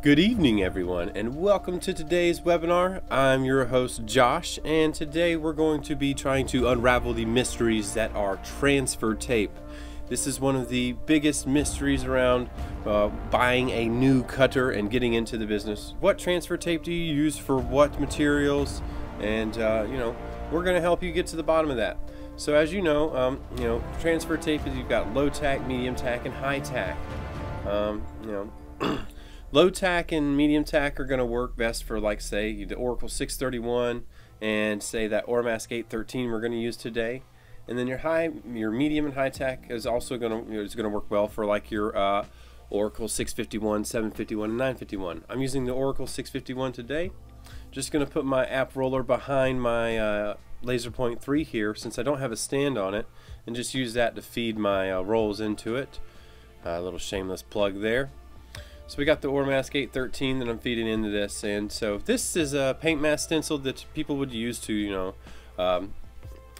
Good evening everyone, and welcome to today's webinar. I'm your host Josh, and today we're going to be trying to unravel the mysteries that are transfer tape. This is one of the biggest mysteries around buying a new cutter and getting into the business. What transfer tape do you use for what materials? And we're going to help you get to the bottom of that. So as you know, transfer tape is, you've got low-tack, medium-tack, and high-tack. Low-tack and medium-tack are going to work best for, like, say, the Oracle 631 and say that Oramask 813 we're going to use today. And then your medium and high-tack is also going to work well for like your Oracle 651, 751, and 951. I'm using the Oracle 651 today. Just going to put my app roller behind my laser point 3 here since I don't have a stand on it, and just use that to feed my rolls into it. A little shameless plug there. So we got the Oramask 813 that I'm feeding into this, and so this is a paint mask stencil that people would use to,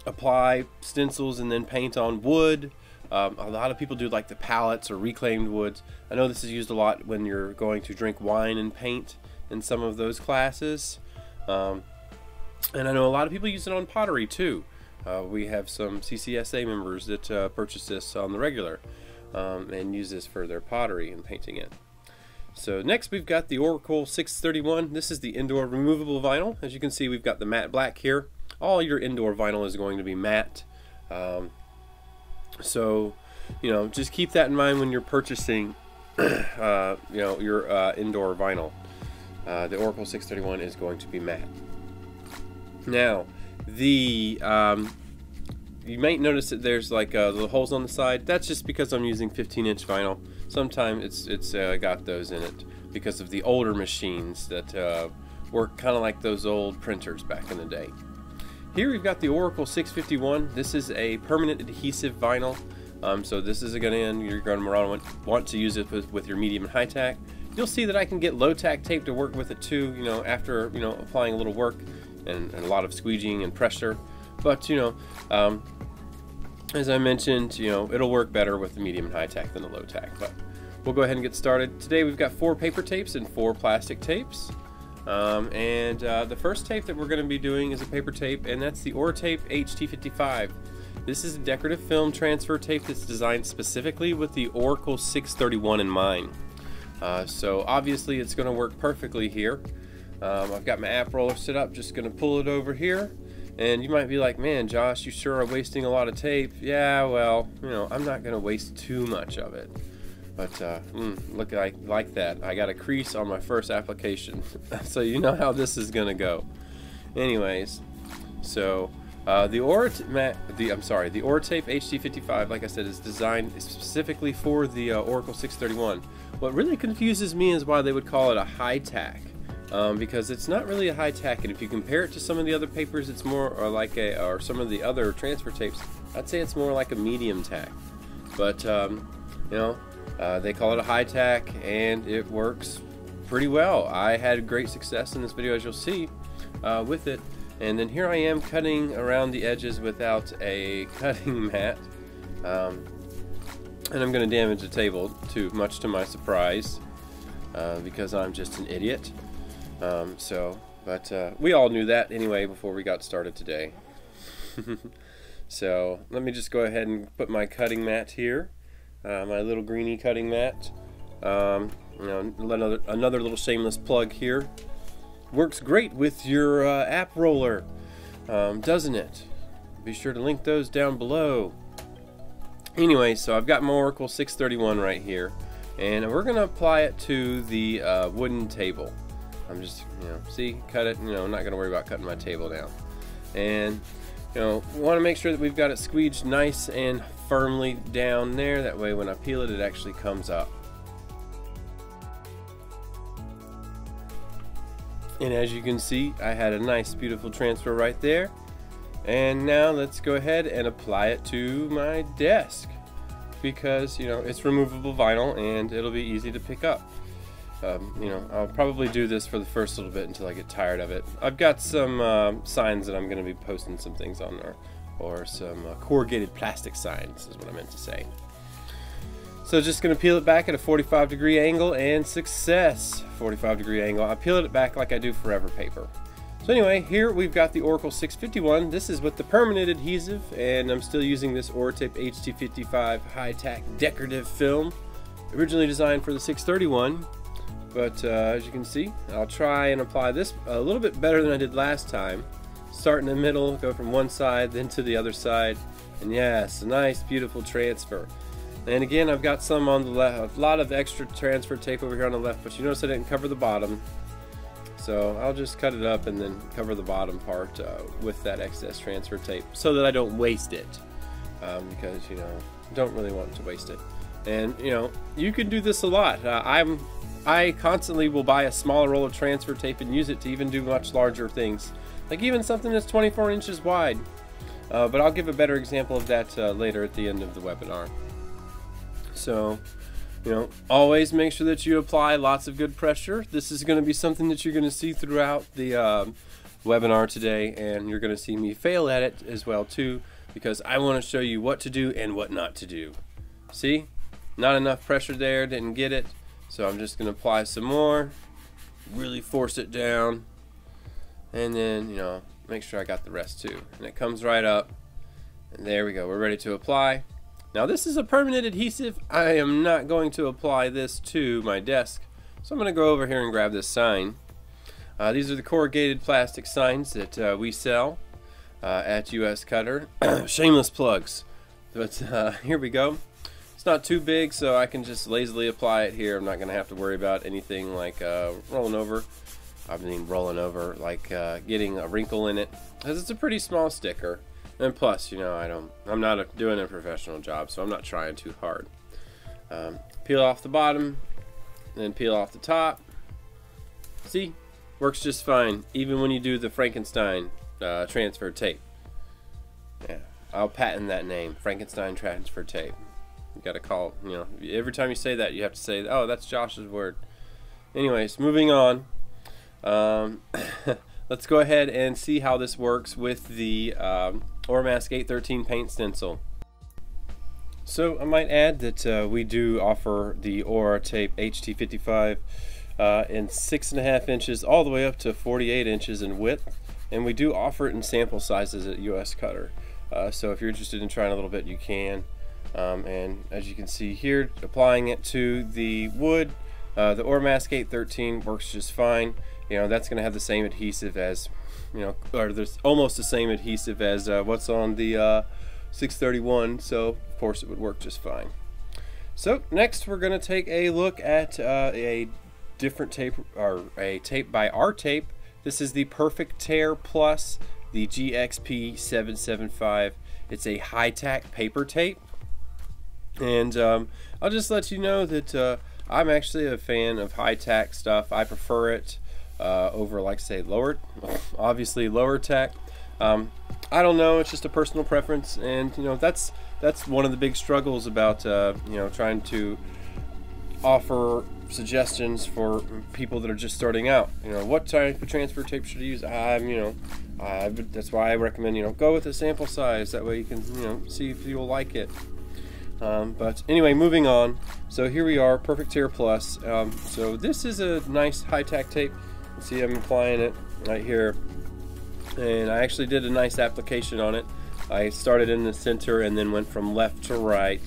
apply stencils and then paint on wood. A lot of people do like the palettes or reclaimed woods. I know this is used a lot when you're going to drink wine and paint in some of those classes. And I know a lot of people use it on pottery too. We have some CCSA members that purchase this on the regular and use this for their pottery and painting it. So next we've got the Oracle 631. This is the indoor removable vinyl. As you can see, we've got the matte black here. All your indoor vinyl is going to be matte. So just keep that in mind when you're purchasing your indoor vinyl. The Oracle 631 is going to be matte. Now you might notice that there's like little holes on the side. That's just because I'm using 15-inch vinyl. Sometimes it's got those in it because of the older machines that work kind of like those old printers back in the day. Here we've got the Oracle 651. This is a permanent adhesive vinyl. So this is you're going to want to use it with your medium and high tack. You'll see that I can get low tack tape to work with it too. After applying a little work and a lot of squeegeeing and pressure. But as I mentioned, it'll work better with the medium and high tack than the low tack. But we'll go ahead and get started. Today we've got 4 paper tapes and 4 plastic tapes. The first tape that we're going to be doing is a paper tape, and that's the Oretape MT80P. This is a decorative film transfer tape that's designed specifically with the Oracle 631 in mind. So obviously it's going to work perfectly here. I've got my app roller set up, just going to pull it over here. And you might be like, man, Josh, you sure are wasting a lot of tape. Yeah, well, I'm not going to waste too much of it. But look, like that. I got a crease on my first application. So you know how this is going to go. Anyways, so the Oretape MT80P, like I said, is designed specifically for the Oracle 631. What really confuses me is why they would call it a high-tack. Because it's not really a high tack, and if you compare it to some of the other papers, it's more or some of the other transfer tapes, I'd say it's more like a medium tack. But they call it a high tack, and it works pretty well. I had great success in this video, as you'll see, with it. And then here I am cutting around the edges without a cutting mat, and I'm going to damage the table much to my surprise, because I'm just an idiot. But we all knew that anyway before we got started today. So let me just go ahead and put my cutting mat here, my little greeny cutting mat. Another little shameless plug here. Works great with your app roller, doesn't it? Be sure to link those down below. Anyway, so I've got my Oracle 631 right here, and we're going to apply it to the wooden table. I'm just, cut it, I'm not going to worry about cutting my table down. And, we want to make sure that we've got it squeeged nice and firmly down there. That way when I peel it, it actually comes up. And as you can see, I had a nice, beautiful transfer right there. And now let's go ahead and apply it to my desk. Because, it's removable vinyl and it'll be easy to pick up. I'll probably do this for the first little bit until I get tired of it. I've got some signs that I'm going to be posting some things on there, or some corrugated plastic signs is what I meant to say. So just going to peel it back at a 45-degree angle, and success. 45-degree angle. I peeled it back like I do forever paper. So anyway, here we've got the Oracle 651. This is with the permanent adhesive, and I'm still using this Oretape MT80P high-tack decorative film, originally designed for the 631. But as you can see, I'll try and apply this a little bit better than I did last time. Start in the middle, go from one side, then to the other side, and yes, a nice, beautiful transfer. And again, I've got some on the left, a lot of extra transfer tape over here on the left, but you notice I didn't cover the bottom. So I'll just cut it up and then cover the bottom part with that excess transfer tape so that I don't waste it. Because, you know, don't really want to waste it. And, you know, you can do this a lot. I constantly will buy a smaller roll of transfer tape and use it to even do much larger things. Like even something that's 24 inches wide. But I'll give a better example of that later at the end of the webinar. So, you know, always make sure that you apply lots of good pressure. This is going to be something that you're going to see throughout the webinar today, and you're going to see me fail at it as well too, because I want to show you what to do and what not to do. See? Not enough pressure there, didn't get it. So I'm just going to apply some more, really force it down, and then, you know, make sure I got the rest too. And it comes right up, and there we go. We're ready to apply. Now this is a permanent adhesive. I am not going to apply this to my desk, so I'm going to go over here and grab this sign. These are the corrugated plastic signs that we sell at US Cutter. Shameless plugs, but here we go. It's not too big, so I can just lazily apply it here. I'm not going to have to worry about anything like rolling over. I mean rolling over, like getting a wrinkle in it, because it's a pretty small sticker. And plus, you know, I'm not doing a professional job, so I'm not trying too hard. Peel off the bottom, then peel off the top. See, works just fine, even when you do the Frankenstein transfer tape. Yeah, I'll patent that name, Frankenstein transfer tape. You gotta call, you know, every time you say that, you have to say, oh, that's Josh's word. Anyways, moving on. Let's go ahead and see how this works with the Oramask 813 paint stencil. So I might add that we do offer the Oretape MT80P in 6.5 inches all the way up to 48 inches in width, and we do offer it in sample sizes at US Cutter. So if you're interested in trying a little bit, you can. And as you can see here, applying it to the wood, the Oramask 813 works just fine. You know, that's going to have the same adhesive as, you know, or there's almost the same adhesive as what's on the 631, so of course it would work just fine. So next we're going to take a look at a different tape, or a tape by Oretape. This is the Perfect Tear Plus, the GXP 775. It's a high-tack paper tape, and I'll just let you know that I'm actually a fan of high-tack stuff. I prefer it over, like, say, obviously lower tack. I don't know, it's just a personal preference, and you know, that's one of the big struggles about you know, trying to offer suggestions for people that are just starting out. You know, what type of transfer tape should I use? You know, that's why I recommend, you know, go with a sample size. That way you can, you know, see if you'll like it. But anyway, moving on. So here we are, Perfect Tear Plus. So this is a nice high-tack tape. See, I'm applying it right here, and I actually did a nice application on it. I started in the center and then went from left to right,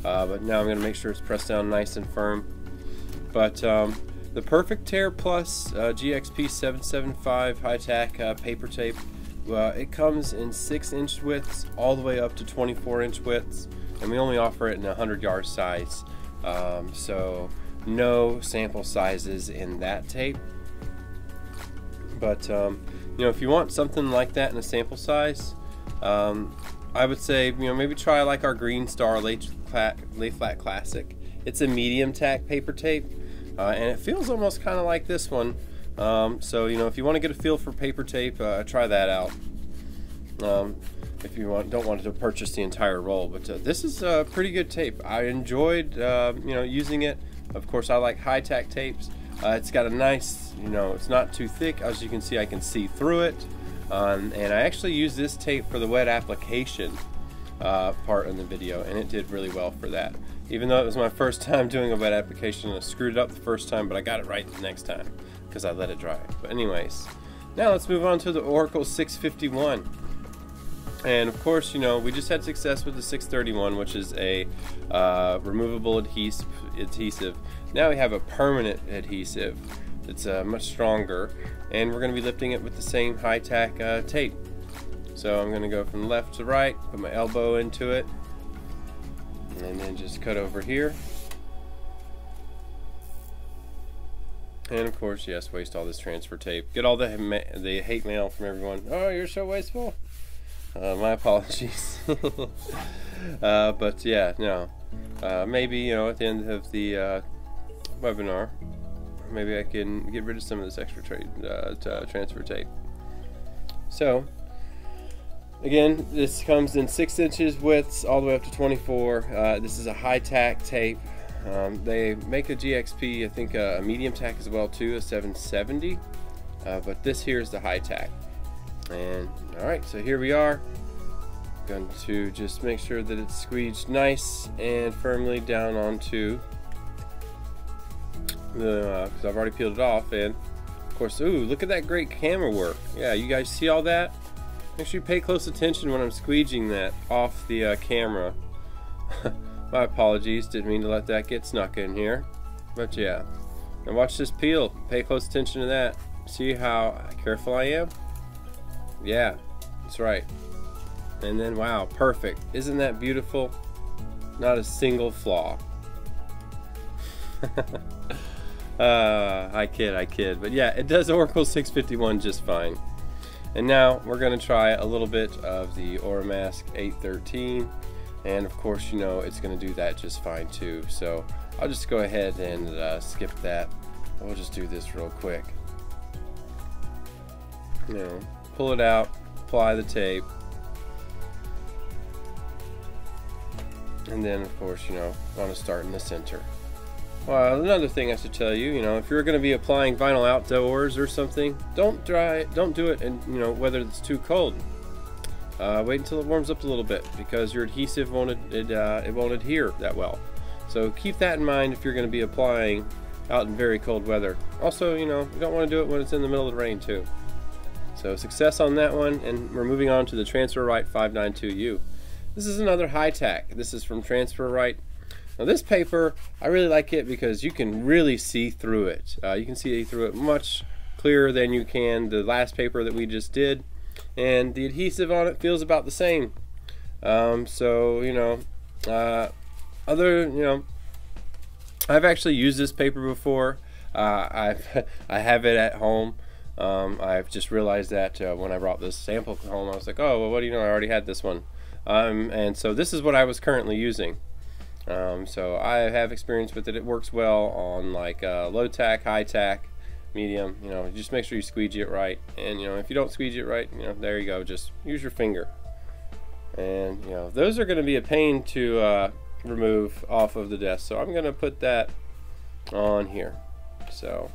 but now I'm going to make sure it's pressed down nice and firm. But the Perfect Tear Plus GXP 775 high-tack paper tape, it comes in 6-inch widths all the way up to 24-inch widths, and we only offer it in 100-yard size. So no sample sizes in that tape. But you know, if you want something like that in a sample size, I would say, you know, maybe try like our Green Star Lay Flat Classic. It's a medium tack paper tape, and it feels almost kind of like this one. So you know, if you want to get a feel for paper tape, try that out. If you don't want to purchase the entire roll, but this is a pretty good tape. I enjoyed you know, using it. Of course, I like high-tack tapes. It's got a nice, you know, it's not too thick. As you can see, I can see through it. And I actually used this tape for the wet application part in the video, and it did really well for that. Even though it was my first time doing a wet application, I screwed it up the first time, but I got it right the next time because I let it dry. But anyways, now let's move on to the Oracle 651. And of course, you know, we just had success with the 631, which is a removable adhesive. Now we have a permanent adhesive that's much stronger, and we're going to be lifting it with the same high-tack tape. So I'm going to go from left to right, put my elbow into it, and then just cut over here. And of course, yes, waste all this transfer tape. Get all the hate mail from everyone. Oh, you're so wasteful. My apologies. But yeah, no. Maybe, you know, at the end of the webinar, maybe I can get rid of some of this extra transfer tape. So, again, this comes in 6 inches widths all the way up to 24. This is a high-tack tape. They make a GXP, I think a medium tack as well too, a 770. But this here is the high-tack. And alright, so here we are. Going to just make sure that it's squeezed nice and firmly down onto the, because I've already peeled it off. And of course, ooh, look at that great camera work. Yeah, you guys see all that? Make sure you pay close attention when I'm squeegeeing that off the camera. My apologies, didn't mean to let that get snuck in here. But yeah, now watch this peel. Pay close attention to that. See how careful I am? Yeah, that's right. And then, wow, perfect. Isn't that beautiful? Not a single flaw. I kid. But yeah, it does Oracle 651 just fine. And now we're going to try a little bit of the Oramask 813. And of course, you know, it's going to do that just fine too. So I'll just go ahead and skip that. We'll just do this real quick. You know, pull it out, apply the tape, and then of course, you know, want to start in the center. Well, another thing I should tell you, you know, if you're going to be applying vinyl outdoors or something, don't do it, and you know, whether it's too cold. Wait until it warms up a little bit, because your adhesive won't adhere that well. So keep that in mind if you're going to be applying out in very cold weather. Also, you know, you don't want to do it when it's in the middle of the rain too. So success on that one, and we're moving on to the Transfer Rite 592U. This is another high-tack. This is from Transfer Rite. Now this paper, I really like it because you can really see through it. You can see through it much clearer than you can the last paper that we just did. And the adhesive on it feels about the same. So, you know, I've actually used this paper before. I have it at home. I've just realized that when I brought this sample home, I was like, oh, well, what do you know, I already had this one. And so this is what I was currently using. So I have experience with it. It works well on like low-tack, high-tack, medium. You know, just make sure you squeegee it right. And you know, if you don't squeegee it right, you know, there you go. Just use your finger. And you know, those are going to be a pain to remove off of the desk. So I'm going to put that on here. So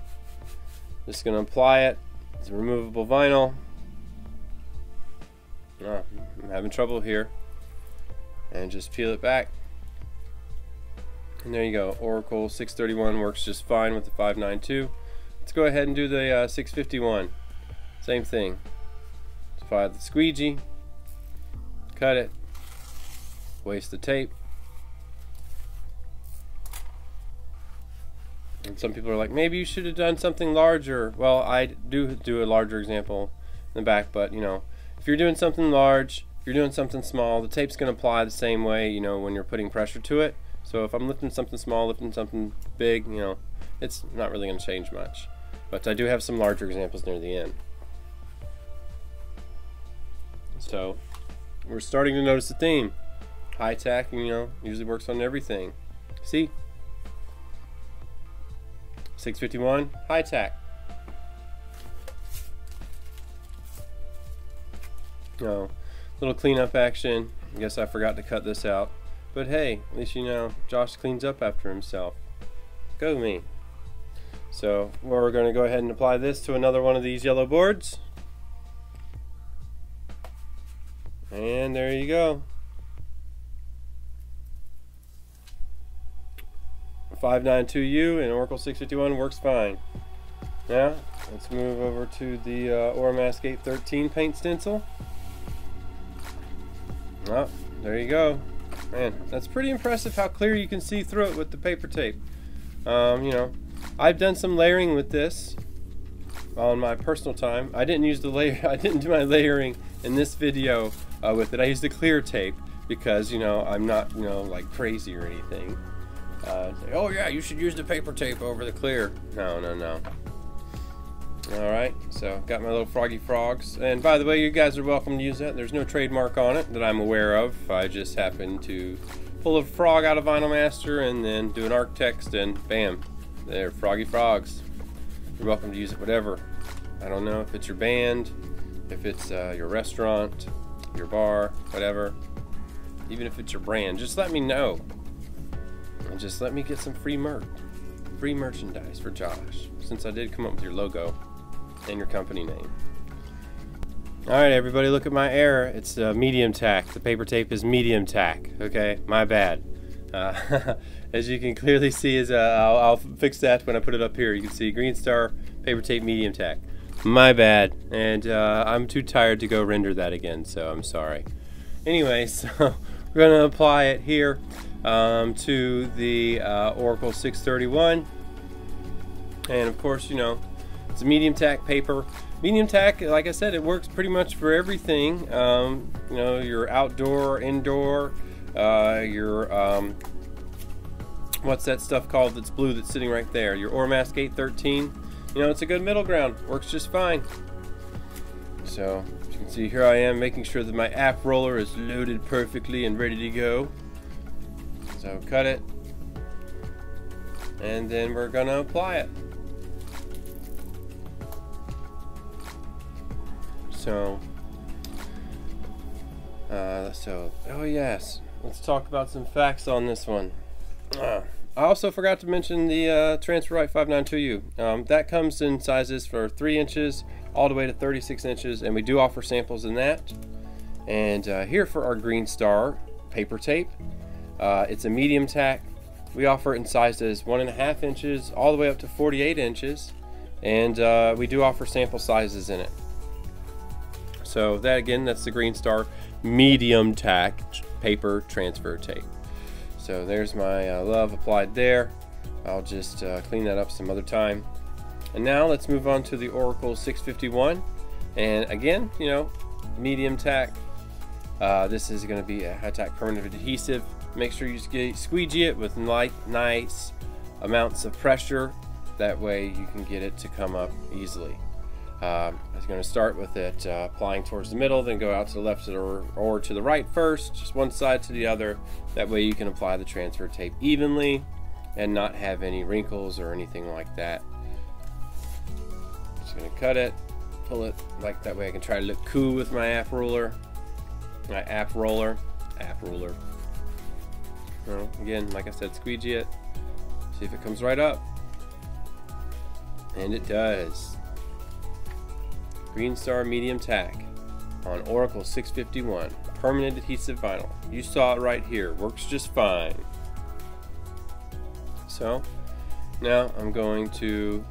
just going to apply it. It's a removable vinyl. Oh, I'm having trouble here. And just peel it back. And there you go. Oracle 631 works just fine with the 592. Let's go ahead and do the 651. Same thing. Apply the squeegee. Cut it. Waste the tape. And some people are like, maybe you should have done something larger. Well, I do a larger example in the back, but you know, if you're doing something large, if you're doing something small, the tape's going to apply the same way, you know, when you're putting pressure to it. So if I'm lifting something small, lifting something big, you know, it's not really going to change much. But I do have some larger examples near the end. So we're starting to notice a theme. High-tack, you know, usually works on everything. See? 651, high-tack. Oh, little cleanup action. I guess I forgot to cut this out. But hey, at least you know Josh cleans up after himself. Go me. So we're going to go ahead and apply this to another one of these yellow boards. And there you go. 592U and Oracle 651 works fine. Now let's move over to the Oramask 813 paint stencil. Oh, there you go. Man, that's pretty impressive how clear you can see through it with the paper tape. You know, I've done some layering with this on my personal time. I didn't use the layer. I didn't do my layering in this video with it. I used the clear tape because, you know, I'm not, you know, like crazy or anything. Say, oh yeah, you should use the paper tape over the clear. No, no, no. Alright, so got my little froggy frogs. And by the way, you guys are welcome to use that. There's no trademark on it that I'm aware of. I just happened to pull a frog out of Vinyl Master and then do an arc text and bam, they're froggy frogs. You're welcome to use it whatever. I don't know if it's your band, if it's your restaurant, your bar, whatever. Even if it's your brand, just let me know. And just let me get some free merchandise for Josh, since I did come up with your logo and your company name. Alright everybody, look at my error. It's medium tack. The paper tape is medium tack. Okay, my bad. As you can clearly see, I'll fix that when I put it up here. You can see Green Star paper tape medium tack. My bad. And I'm too tired to go render that again, so I'm sorry. Anyway, so we're going to apply it here to the Oracle 631. And of course, you know, it's a medium tack paper. Medium tack, like I said, it works pretty much for everything. You know, your outdoor, indoor, your what's that stuff called that's blue that's sitting right there? Your Oramask 813. You know, it's a good middle ground. Works just fine. So, as you can see, here I am making sure that my app roller is loaded perfectly and ready to go. So, cut it. And then we're going to apply it. So, oh yes, let's talk about some facts on this one. I also forgot to mention the Transfer Rite 592U. That comes in sizes for 3 inches all the way to 36 inches, and we do offer samples in that. And here for our Green Star paper tape, it's a medium tack. We offer it in sizes 1.5 inches all the way up to 48 inches, and we do offer sample sizes in it. So that again, that's the Green Star medium tack paper transfer tape. So there's my love applied there. I'll just clean that up some other time. And now let's move on to the Oracle 651. And again, you know, medium tack. This is going to be a high-tack permanent adhesive. Make sure you squeegee it with nice amounts of pressure. That way you can get it to come up easily. I was going to start with it applying towards the middle, then go out to the left or to the right first, just one side to the other. That way you can apply the transfer tape evenly and not have any wrinkles or anything like that. Just going to cut it, pull it like that way I can try to look cool with my app roller. Well, again, like I said, squeegee it, see if it comes right up. And it does. Green Star medium tack on Oracle 651 permanent adhesive vinyl. You saw it right here. Works just fine. So now I'm going to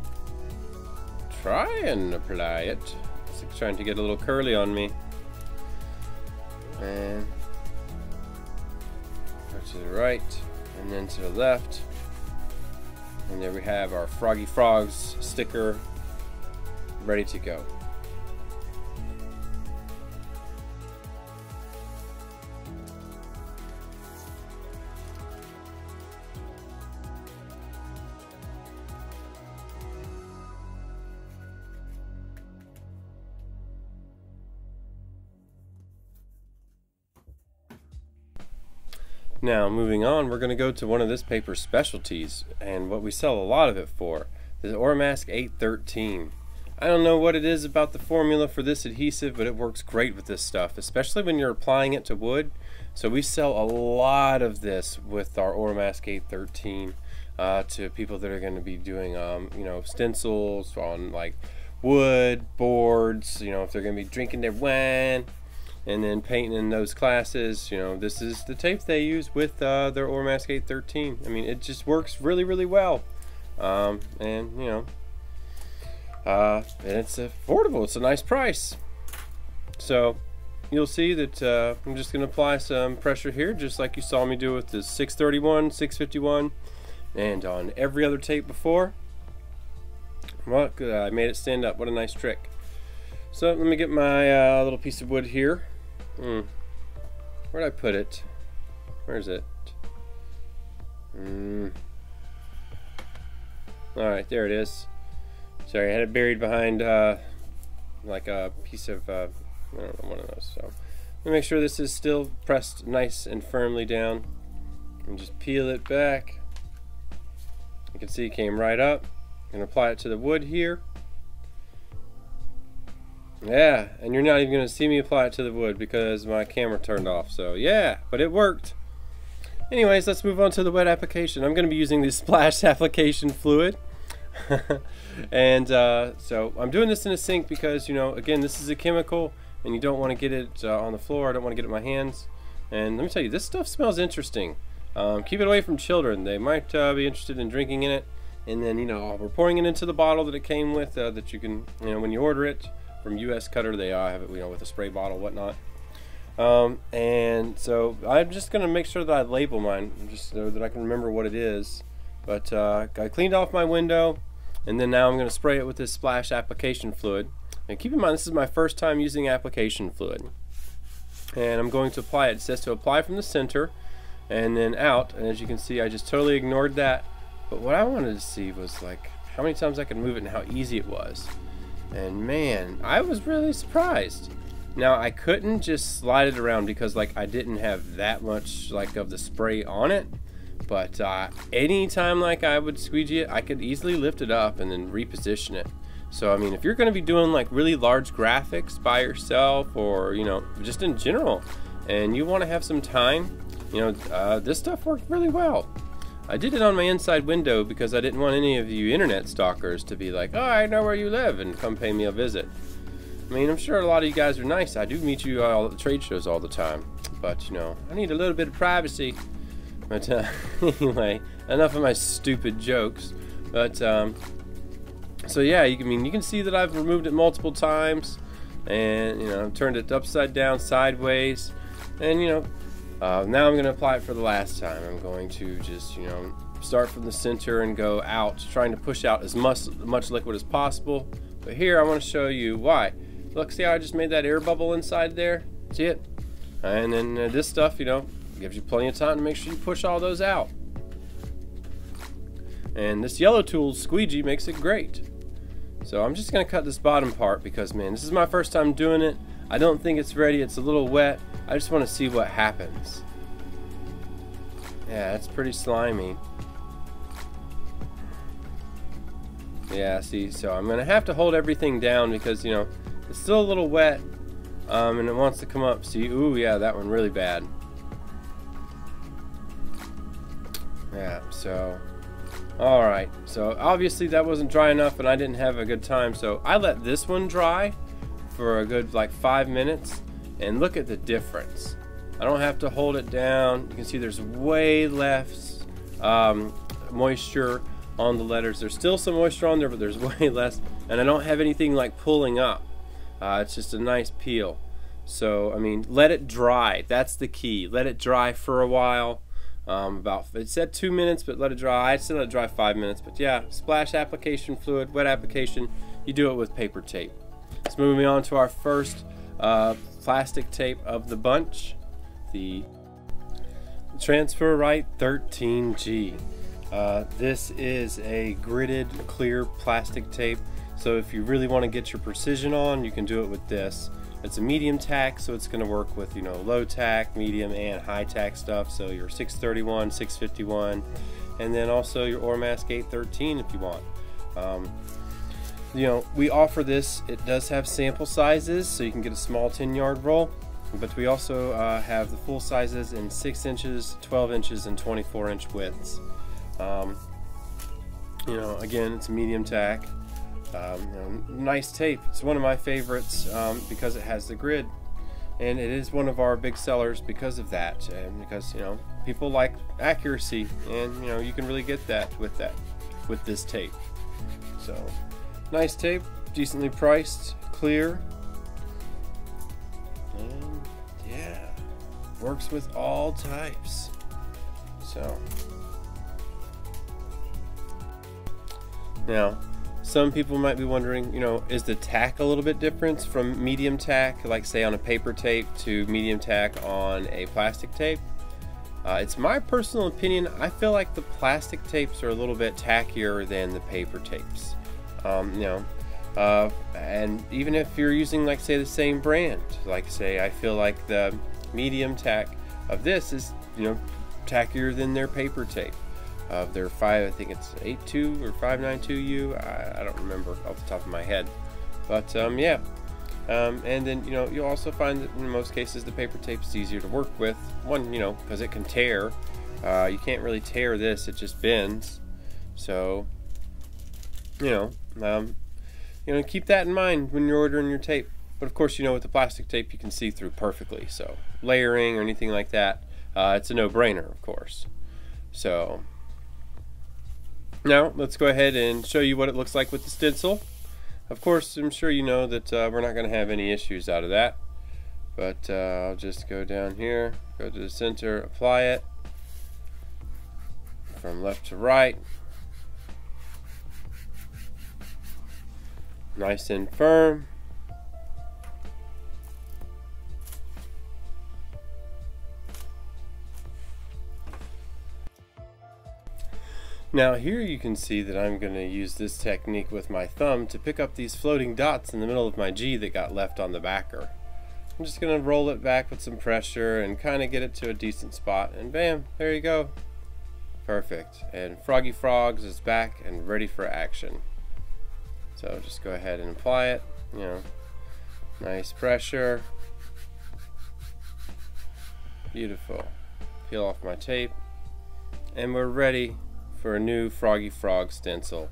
try and apply it. It's trying to get a little curly on me. And go to the right and then to the left. And there we have our Froggy Frogs sticker ready to go. Now moving on, we're going to go to one of this paper's specialties and what we sell a lot of it for, the Oramask 813. I don't know what it is about the formula for this adhesive, but it works great with this stuff, especially when you're applying it to wood. So we sell a lot of this with our Oramask 813 to people that are going to be doing you know, stencils on like wood, boards, you know, if they're going to be drinking their wine, and then painting in those classes, you know, this is the tape they use with their Oretape MT80P. I mean, it just works really, really well. And you know, and it's affordable. It's a nice price. So you'll see that I'm just going to apply some pressure here, just like you saw me do with the 631, 651, and on every other tape before. Well, good. I made it stand up. What a nice trick. So let me get my little piece of wood here. Where'd I put it? Where is it? Alright, there it is. Sorry, I had it buried behind like a piece of I don't know, one of those. So let me make sure this is still pressed nice and firmly down, and just peel it back. You can see it came right up. I'm gonna apply it to the wood here. Yeah, and you're not even gonna see me apply it to the wood because my camera turned off. So yeah, but it worked. Anyways, let's move on to the wet application. I'm gonna be using the splash application fluid. And so I'm doing this in a sink because, you know, again, this is a chemical and you don't want to get it on the floor. I don't want to get it in my hands. And let me tell you, this stuff smells interesting. Keep it away from children. They might be interested in drinking in it. And then, you know, we're pouring it into the bottle that it came with, that you can, you know, when you order it from US Cutter, they have it, you know, with a spray bottle, whatnot. And so I'm just going to make sure that I label mine, just so that I can remember what it is. But I cleaned off my window, and then now I'm going to spray it with this splash application fluid. And keep in mind, this is my first time using application fluid. And I'm going to apply it. It says to apply from the center and then out. And as you can see, I just totally ignored that. But what I wanted to see was like how many times I could move it and how easy it was. And man, I was really surprised. Now I couldn't just slide it around because like I didn't have that much like of the spray on it. But anytime like I would squeegee it, I could easily lift it up and then reposition it. So I mean, if you're going to be doing like really large graphics by yourself, or you know, just in general, and you want to have some time, you know, this stuff worked really well. I did it on my inside window because I didn't want any of you internet stalkers to be like, oh, I know where you live, and come pay me a visit. I mean, I'm sure a lot of you guys are nice. I do meet you all at the trade shows all the time, but you know, I need a little bit of privacy. But anyway, enough of my stupid jokes. But so yeah, you can see that I've removed it multiple times, and you know, turned it upside down, sideways, and you know, now I'm going to apply it for the last time. I'm going to just, you know, start from the center and go out, trying to push out as much liquid as possible. But here I want to show you why. Look, see how I just made that air bubble inside there? See it? And then this stuff, you know, gives you plenty of time to make sure you push all those out. And this yellow tool squeegee makes it great. So I'm just going to cut this bottom part because, man, this is my first time doing it. I don't think it's ready. It's a little wet. I just want to see what happens. Yeah, it's pretty slimy. Yeah, see, so I'm going to have to hold everything down because, you know, it's still a little wet, and it wants to come up. See, ooh, yeah, that one really bad. Yeah, so alright, so obviously that wasn't dry enough and I didn't have a good time, so I let this one dry for a good like 5 minutes, and look at the difference. I don't have to hold it down. You can see there's way less moisture on the letters. There's still some moisture on there, but there's way less, and I don't have anything like pulling up. It's just a nice peel. So I mean, let it dry. That's the key. Let it dry for a while. It said 2 minutes, but let it dry. I still let it dry 5 minutes. But yeah, splash application fluid, wet application. You do it with paper tape. Let's move on to our first plastic tape of the bunch, the Transfer Rite 13G. This is a gridded clear plastic tape. So if you really want to get your precision on, you can do it with this. It's a medium tack, so it's going to work with, you know, low tack, medium, and high tack stuff. So your 631, 651, and then also your Oretape MT80P if you want. You know, we offer this. It does have sample sizes, so you can get a small 10-yard roll. But we also have the full sizes in 6 inches, 12 inches, and 24-inch widths. You know, again, it's medium tack. You know, nice tape. It's one of my favorites because it has the grid. and it is one of our big sellers because of that, and because, you know, people like accuracy, and, you know, you can really get that with this tape. So nice tape, decently priced, clear, and yeah, works with all types. So now, some people might be wondering, you know, is the tack a little bit different from medium tack, like say on a paper tape, to medium tack on a plastic tape? It's my personal opinion, I feel like the plastic tapes are a little bit tackier than the paper tapes. You know, and even if you're using, like, say, the same brand, like, say, I feel like the medium tack of this is, you know, tackier than their paper tape. Of their I think it's 82 or 592U, I don't remember off the top of my head, but yeah. And then, you know, you'll also find that in most cases the paper tape is easier to work with. One, you know, because it can tear. You can't really tear this, it just bends. So, you know, keep that in mind when you're ordering your tape. But of course, you know, with the plastic tape you can see through perfectly. So layering or anything like that, it's a no-brainer, of course. So now let's go ahead and show you what it looks like with the stencil. Of course, I'm sure you know that we're not going to have any issues out of that, but I'll just go down here, go to the center, apply it from left to right, nice and firm. Now here you can see that I'm going to use this technique with my thumb to pick up these floating dots in the middle of my G that got left on the backer. I'm just going to roll it back with some pressure and kind of get it to a decent spot, and bam, there you go. Perfect. And Froggy Frogs is back and ready for action. So just go ahead and apply it, you know, nice pressure. Beautiful. Peel off my tape, and we're ready for a new Froggy Frog stencil.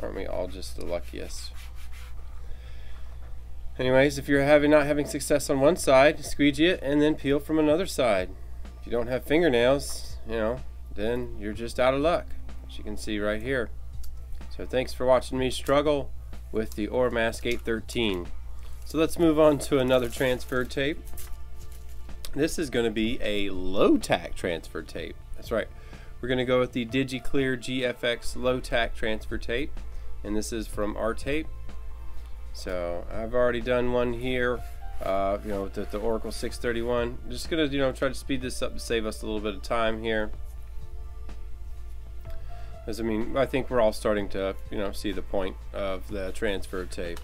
Aren't we all just the luckiest? Anyways, if you're not having success on one side, squeegee it and then peel from another side. If you don't have fingernails, you know, then you're just out of luck, as you can see right here. So thanks for watching me struggle with the Oramask 813. So let's move on to another transfer tape. This is going to be a low-tack transfer tape. That's right. We're going to go with the DigiClear GFX low-tack transfer tape, and this is from Oretape. So I've already done one here, you know, with the Oracle 631. I'm just going to, you know, try to speed this up to save us a little bit of time here. Because, I mean, I think we're all starting to, you know, see the point of the transfer tape.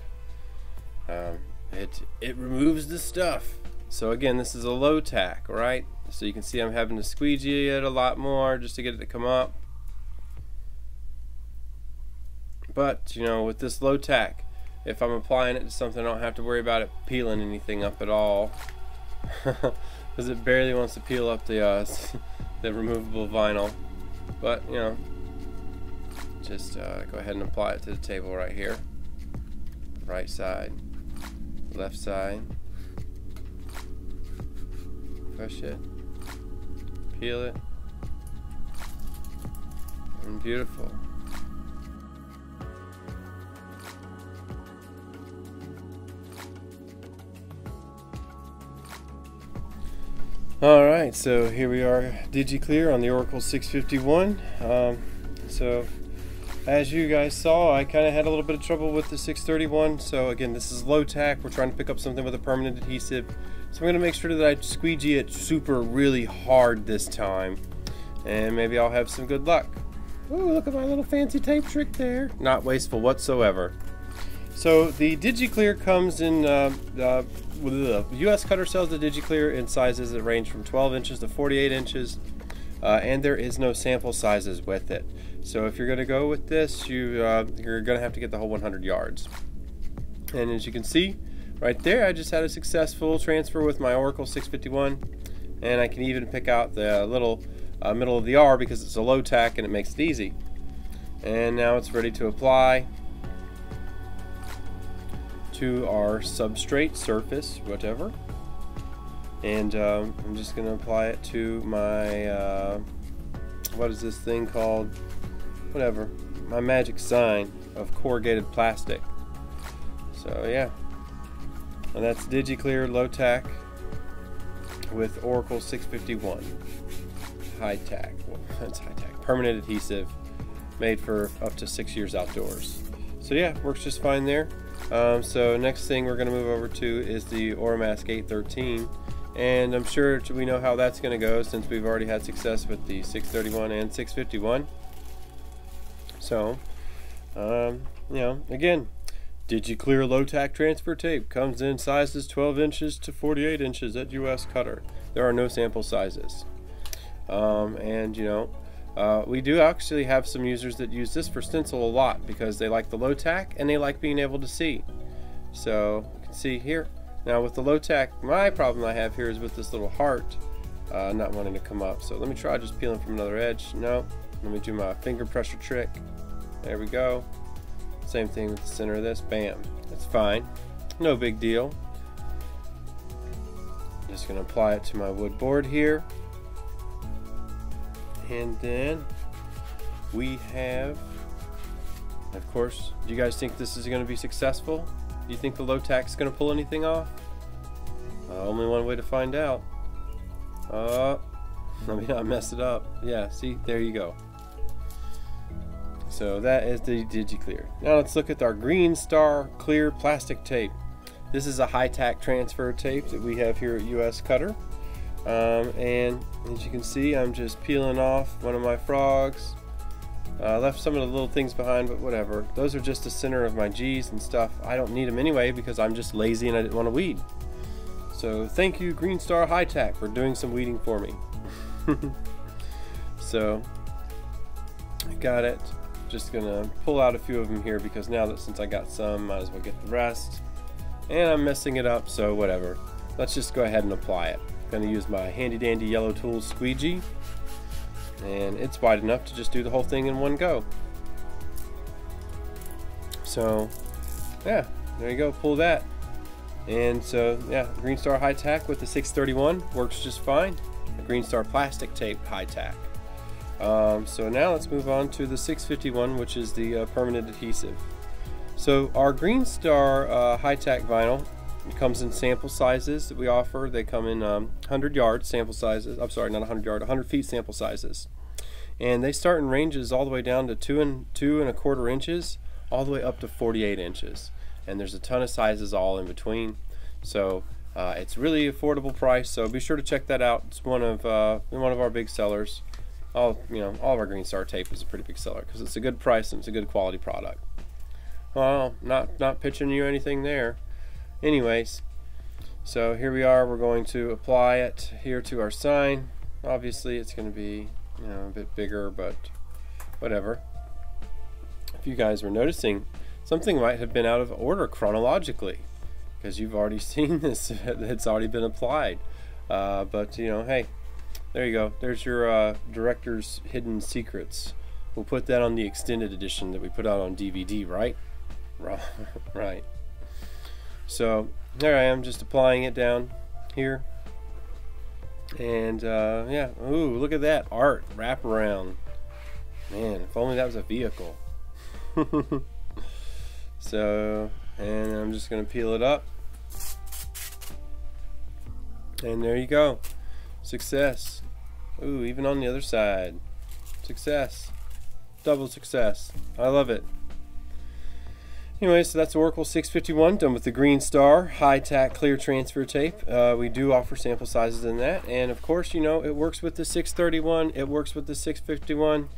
It removes the stuff. So again, this is a low tack, right? So you can see I'm having to squeegee it a lot more just to get it to come up. But, you know, with this low tack, if I'm applying it to something, I don't have to worry about it peeling anything up at all. Because it barely wants to peel up the removable vinyl. But, you know, just go ahead and apply it to the table right here. Right side, left side. Push it, peel it, and beautiful. Alright, so here we are, DigiClear on the Oracle 651. So as you guys saw, I kind of had a little bit of trouble with the 631. So again, this is low tack. We're trying to pick up something with a permanent adhesive. So I'm going to make sure that I squeegee it really hard this time, and maybe I'll have some good luck. Ooh, look at my little fancy tape trick there. Not wasteful whatsoever. So the DigiClear comes in, the US Cutter sells the DigiClear in sizes that range from 12 inches to 48 inches, and there is no sample sizes with it. So if you're going to go with this, you're going to have to get the whole 100 yards. And as you can see, right there, I just had a successful transfer with my Oracle 651, and I can even pick out the little middle of the R because it's a low tack and it makes it easy. And now it's ready to apply. to our substrate surface, whatever. And I'm just going to apply it to my, what is this thing called? Whatever. My magic sign of corrugated plastic. So yeah. And that's DigiClear Low-tack with Oracle 651. High-tack. Well, that's high-tack. Permanent adhesive made for up to 6 years outdoors. So yeah, works just fine there. So next thing we're going to move over to is the Oramask 813. And I'm sure we know how that's going to go since we've already had success with the 631 and 651. So, you know, again, DigiClear Low-tack transfer tape comes in sizes 12 inches to 48 inches at US Cutter. There are no sample sizes. And you know, we do actually have some users that use this for stencil a lot because they like the low-tack and they like being able to see. So you can see here. Now with the low-tack, my problem I have here is with this little heart not wanting to come up. So let me try just peeling from another edge. No, let me do my finger pressure trick. There we go. Same thing with the center of this. Bam. That's fine. No big deal. Just going to apply it to my wood board here. And then we have, of course, do you guys think this is going to be successful? Do you think the low-tack is going to pull anything off? Only one way to find out. Let me not mess it up. Yeah, see, there you go. So that is the DigiClear. Now let's look at our Green Star clear plastic tape. This is a high-tack transfer tape that we have here at US Cutter. And as you can see, I'm just peeling off one of my frogs. Left some of the little things behind, but whatever. Those are just the center of my G's and stuff. I don't need them anyway because I'm just lazy and I didn't want to weed. So thank you, Green Star High-tack, for doing some weeding for me. So I got it. Just gonna pull out a few of them here because now that since I got some, might as well get the rest. And I'm messing it up, so whatever. Let's just go ahead and apply it. Gonna use my handy dandy yellow tool squeegee, and it's wide enough to just do the whole thing in one go. So yeah, there you go, pull that. And so yeah, Green Star High-tack with the 631 works just fine. The Green Star plastic tape high-tack. So now let's move on to the 651, which is the permanent adhesive. So our Green Star high-tack vinyl, it comes in sample sizes that we offer. They come in 100 yard sample sizes. I'm sorry, not 100 yard, 100 feet sample sizes. And they start in ranges all the way down to 2 1/4 inches, all the way up to 48 inches. And there's a ton of sizes all in between. So it's really affordable price. So be sure to check that out. It's one of our big sellers. All of our Green Star tape is a pretty big seller because it's a good price and it's a good quality product. Well, not pitching you anything there. Anyways, so here we are. We're going to apply it here to our sign. Obviously it's going to be a bit bigger, but whatever. If you guys were noticing, something might have been out of order chronologically because you've already seen this. It's already been applied, but hey, there you go. There's your director's hidden secrets. We'll put that on the extended edition that we put out on DVD, right? Right. So there I am, just applying it down here. And yeah, ooh, look at that art wraparound. Man, if only that was a vehicle. So, and I'm just gonna peel it up. And there you go. Success. Ooh, even on the other side. Success. Double success. I love it. Anyway, so that's Oracle 651 done with the Green Star high-tack clear transfer tape. We do offer sample sizes in that, and of course, it works with the 631. It works with the 651.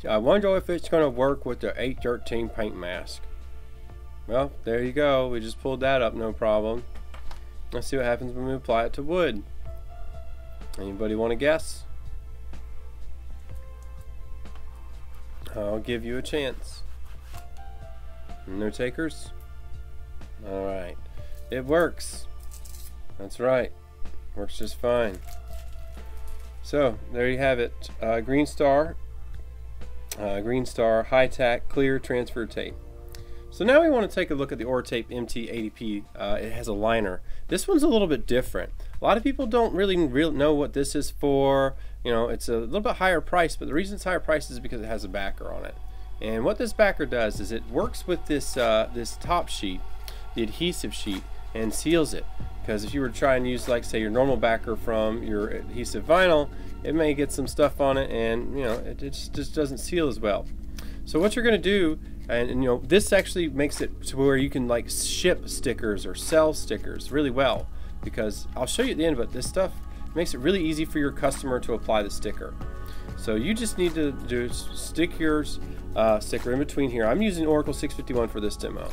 I wonder if it's going to work with the 813 paint mask. Well, there you go. We just pulled that up, no problem. Let's see what happens when we apply it to wood. Anybody want to guess? I'll give you a chance. No takers? Alright. It works. That's right. Works just fine. So, there you have it. Green Star high-tack clear transfer tape. So now we want to take a look at the Oretape MT80P. It has a liner. This one's a little bit different. A lot of people don't really know what this is for. You know, it's a little bit higher price, but the reason it's higher price is because it has a backer on it. And what this backer does is it works with this this top sheet, the adhesive sheet, and seals it. Because if you were to try and use, like, say, your normal backer from your adhesive vinyl, it may get some stuff on it, and you know, it just doesn't seal as well. So what you're going to do, and you know, this actually makes it to where you can like ship stickers or sell stickers really well, because I'll show you at the end, but this stuff makes it really easy for your customer to apply the sticker. So you just need to stick your sticker in between here. I'm using Oracle 651 for this demo,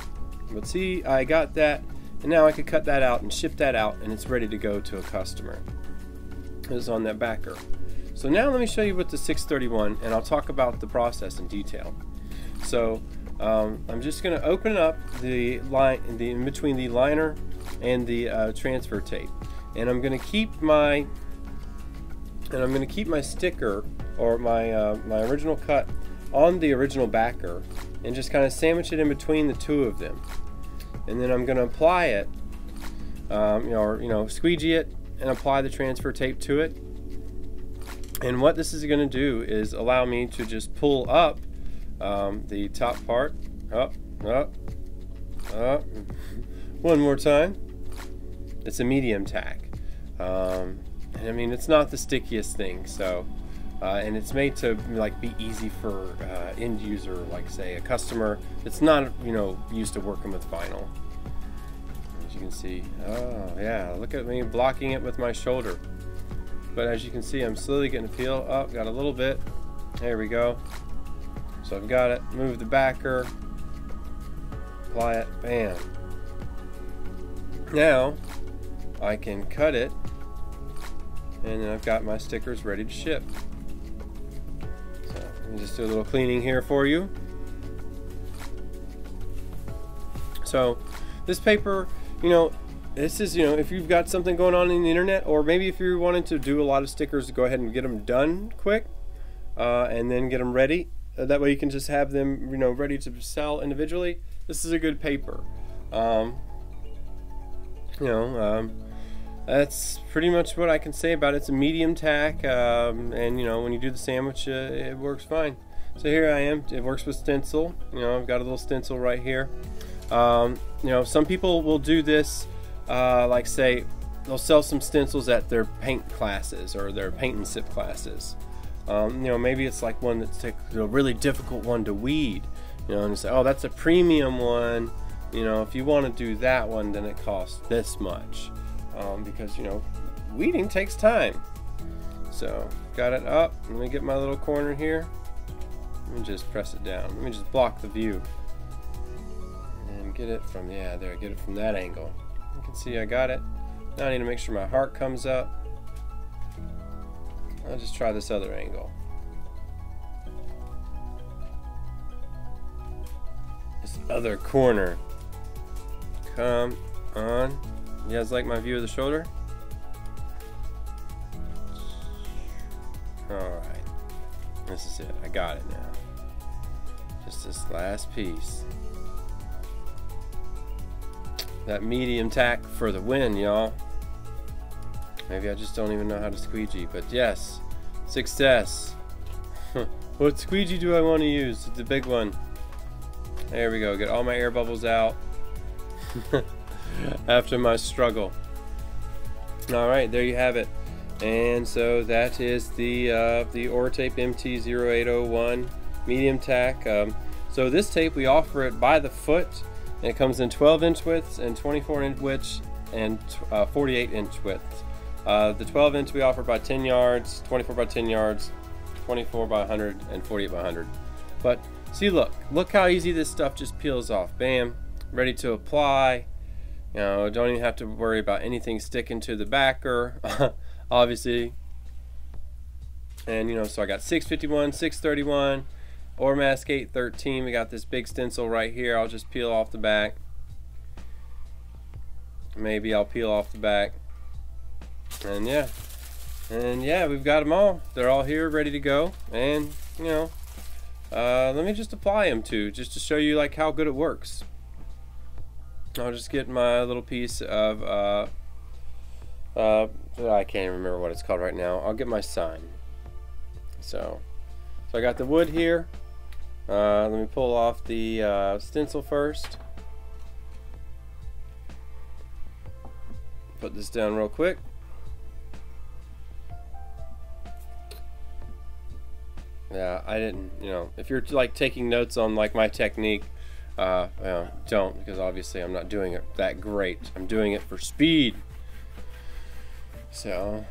but see, I got that, and now I could cut that out and ship that out, and it's ready to go to a customer. It's on that backer. So now let me show you with the 631, and I'll talk about the process in detail. So I'm just going to open up the line in between the liner and the transfer tape, and I'm going to keep my sticker, or my original cut, on the original backer, and just kind of sandwich it in between the two of them. And then I'm going to apply it, squeegee it and apply the transfer tape to it. And what this is going to do is allow me to just pull up the top part, up. One more time. It's a medium tack. And I mean, it's not the stickiest thing, so and it's made to like be easy for end user, like say a customer that's not, you know, used to working with vinyl. As you can see, oh yeah, look at me blocking it with my shoulder. But as you can see, I'm slowly getting a peel up. Got a little bit. There we go. So I've got it. Move the backer. Apply it. Bam. Now I can cut it, and then I've got my stickers ready to ship. So let me just do a little cleaning here for you. So this paper, you know, this is, you know, if you've got something going on in the internet, or maybe if you're wanting to do a lot of stickers, go ahead and get them done quick, and then get them ready. That way you can just have them, you know, ready to sell individually. This is a good paper. That's pretty much what I can say about it. It's a medium tack, and you know, when you do the sandwich, it works fine. So here I am. It works with Stencil. You know, I've got a little Stencil right here. You know, some people will do this. Like say they'll sell some stencils at their paint classes or their paint and sip classes. You know, maybe it's like one that's a really difficult one to weed, you know, and you say, oh, that's a premium one, you know, if you want to do that one, then it costs this much, because, you know, weeding takes time. So got it up. Let me get my little corner here. Let me just press it down. Let me just block the view and get it from, yeah, there, get it from that angle. You can see I got it. Now I need to make sure my heart comes up. I'll just try this other angle. This other corner. Come on. You guys like my view of the shoulder? Alright. This is it. I got it now. Just this last piece. That medium tack for the win, y'all. Maybe I just don't even know how to squeegee, but yes, success. What squeegee do I want to use? The big one. There we go. Get all my air bubbles out after my struggle. All right, there you have it. And so that is the Oretape MT8001 medium tack. So this tape, we offer it by the foot. And it comes in 12-inch widths and 24-inch widths and 48-inch widths. The 12-inch we offer by 10 yards, 24 by 10 yards, 24 by 100, and 48 by 100. But see, look how easy this stuff just peels off. Bam, ready to apply. You know, don't even have to worry about anything sticking to the backer, obviously. And you know, so I got 651, 631. Oramask 813, we got this big stencil right here. I'll just peel off the back. Maybe I'll peel off the back. And yeah, we've got them all. They're all here ready to go. And you know, let me just apply them just to show you like how good it works. I'll just get my little piece of I can't even remember what it's called right now. I'll get my sign. So I got the wood here. Let me pull off the stencil first. Put this down real quick. Yeah, I didn't, if you're like taking notes on like my technique, well, don't, because obviously I'm not doing it that great. I'm doing it for speed. So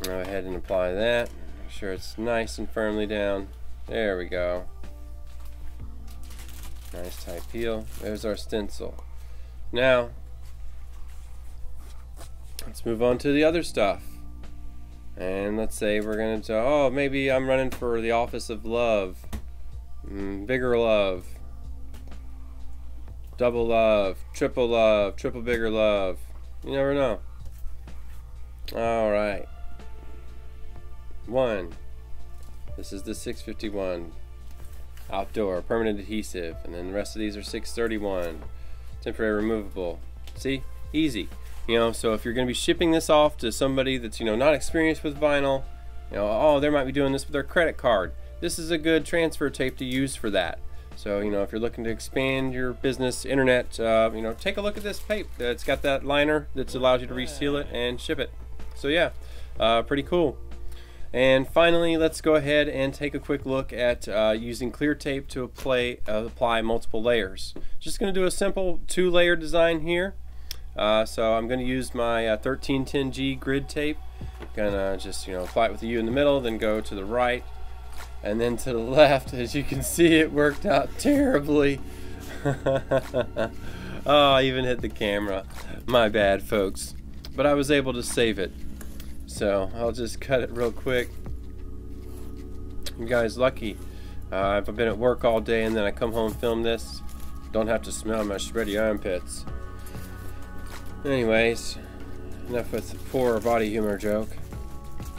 go ahead and apply that. Make sure it's nice and firmly down. There we go. Nice tight peel. There's our stencil. Now let's move on to the other stuff. And let's say we're going to, oh, maybe I'm running for the office of love. Bigger love. Double love. Triple bigger love. You never know. Alright. 1. This is the 651. Outdoor. Permanent adhesive. And then the rest of these are 631. Temporary removable. See? Easy. So if you're going to be shipping this off to somebody that's, not experienced with vinyl, oh, they might be doing this with their credit card. This is a good transfer tape to use for that. So, if you're looking to expand your business, internet, take a look at this tape. It's got that liner that allows you to reseal it and ship it. So yeah, pretty cool. And finally, let's go ahead and take a quick look at using clear tape to apply multiple layers. Just going to do a simple 2-layer design here. So I'm going to use my 1310G grid tape. Gonna just apply it with the U in the middle, then go to the right and then to the left. As you can see, it worked out terribly. Oh, I even hit the camera. My bad, folks. But I was able to save it. So I'll just cut it real quick. You guys lucky. If I've been at work all day and then I come home and film this, don't have to smell my sweaty armpits. Anyways, enough with the poor body humor joke.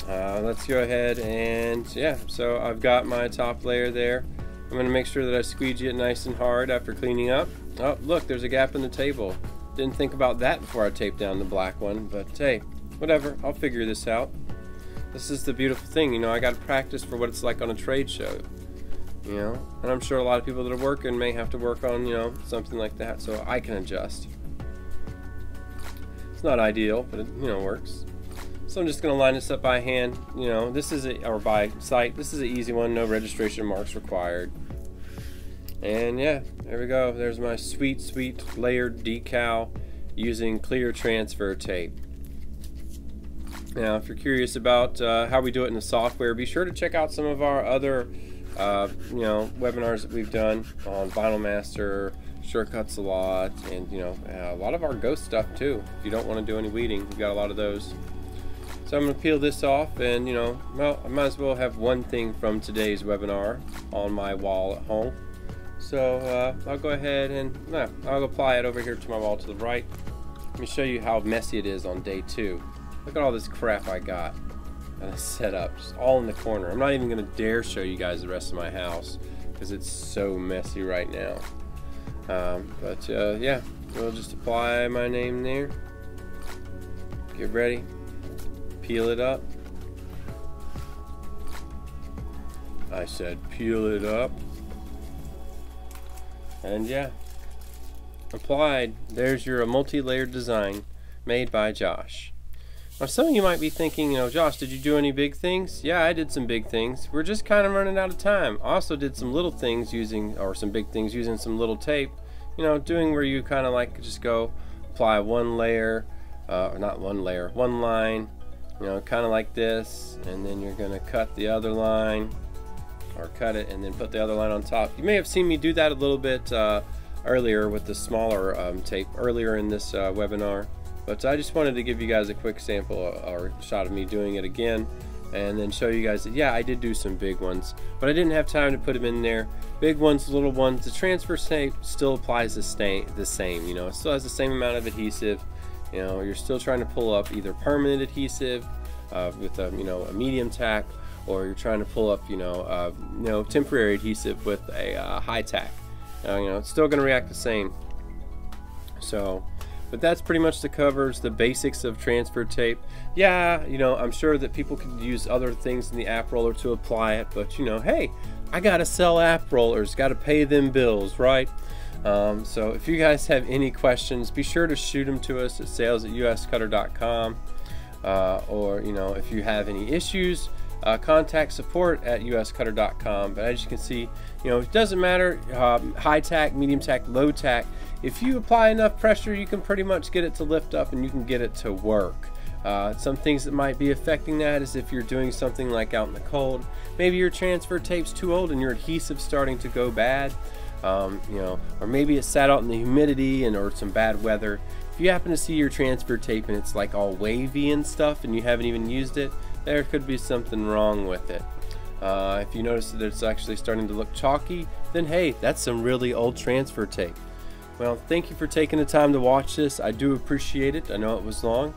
Let's go ahead and, yeah, so I've got my top layer there. I'm going to make sure that I squeegee it nice and hard after cleaning up. Oh, look, there's a gap in the table. Didn't think about that before I taped down the black one, but hey, whatever, I'll figure this out. This is the beautiful thing, I got to practice for what it's like on a trade show. And I'm sure a lot of people that are working may have to work on, something like that, so I can adjust. It's not ideal, but it, works. So I'm just going to line this up by hand. This is or by sight. This is an easy one, no registration marks required. And yeah, there we go. There's my sweet, sweet layered decal using clear transfer tape. Now, if you're curious about how we do it in the software, be sure to check out some of our other webinars that we've done on Vinyl Master, Shortcuts a lot, and a lot of our ghost stuff too. If you don't want to do any weeding, we've got a lot of those. So I'm going to peel this off, and well, I might as well have one thing from today's webinar on my wall at home. So I'll go ahead and I'll apply it over here to my wall to the right. Let me show you how messy it is on day 2. Look at all this crap I got set up, just all in the corner. I'm not even going to dare show you guys the rest of my house because it's so messy right now. Yeah, we'll just apply my name there. Get ready. Peel it up. I said peel it up. And yeah, applied. There's your multi-layered design made by Josh. Now some of you might be thinking, Josh, did you do any big things? Yeah, I did some big things. We're just kind of running out of time. I also did some little things some big things using some little tape. Doing where you kind of like just go apply one layer, or not one layer, one line, kind of like this, and then you're going to cut the other line, or cut it and then put the other line on top. You may have seen me do that a little bit earlier with the smaller tape earlier in this webinar, but I just wanted to give you guys a quick sample or shot of me doing it again, and then show you guys that yeah, I did do some big ones, but I didn't have time to put them in there. Big ones, little ones, the transfer tape still applies the same, it still has the same amount of adhesive. You're still trying to pull up either permanent adhesive with a medium tack, or you're trying to pull up, temporary adhesive with a high-tack. It's still going to react the same. So, but that's pretty much covers the basics of transfer tape. Yeah, I'm sure that people could use other things in the app roller to apply it, but hey, I gotta sell app rollers, gotta pay them bills, right? So if you guys have any questions, be sure to shoot them to us at sales@uscutter.com, or if you have any issues, contact support at uscutter.com. But as you can see, it doesn't matter, high tack, medium tack, low tack. If you apply enough pressure, you can pretty much get it to lift up and you can get it to work. Some things that might be affecting that is if you're doing something like out in the cold, maybe your transfer tape's too old and your adhesive's starting to go bad, or maybe it sat out in the humidity or some bad weather. If you happen to see your transfer tape and it's like all wavy and stuff and you haven't even used it, there could be something wrong with it. If you notice that it's actually starting to look chalky, then hey, that's some really old transfer tape. Well, thank you for taking the time to watch this. I do appreciate it. I know it was long.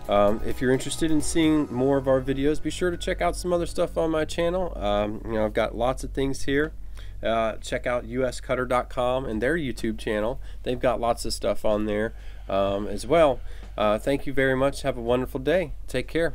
If you're interested in seeing more of our videos, be sure to check out some other stuff on my channel. I've got lots of things here. Check out uscutter.com and their YouTube channel. They've got lots of stuff on there as well. Thank you very much. Have a wonderful day. Take care.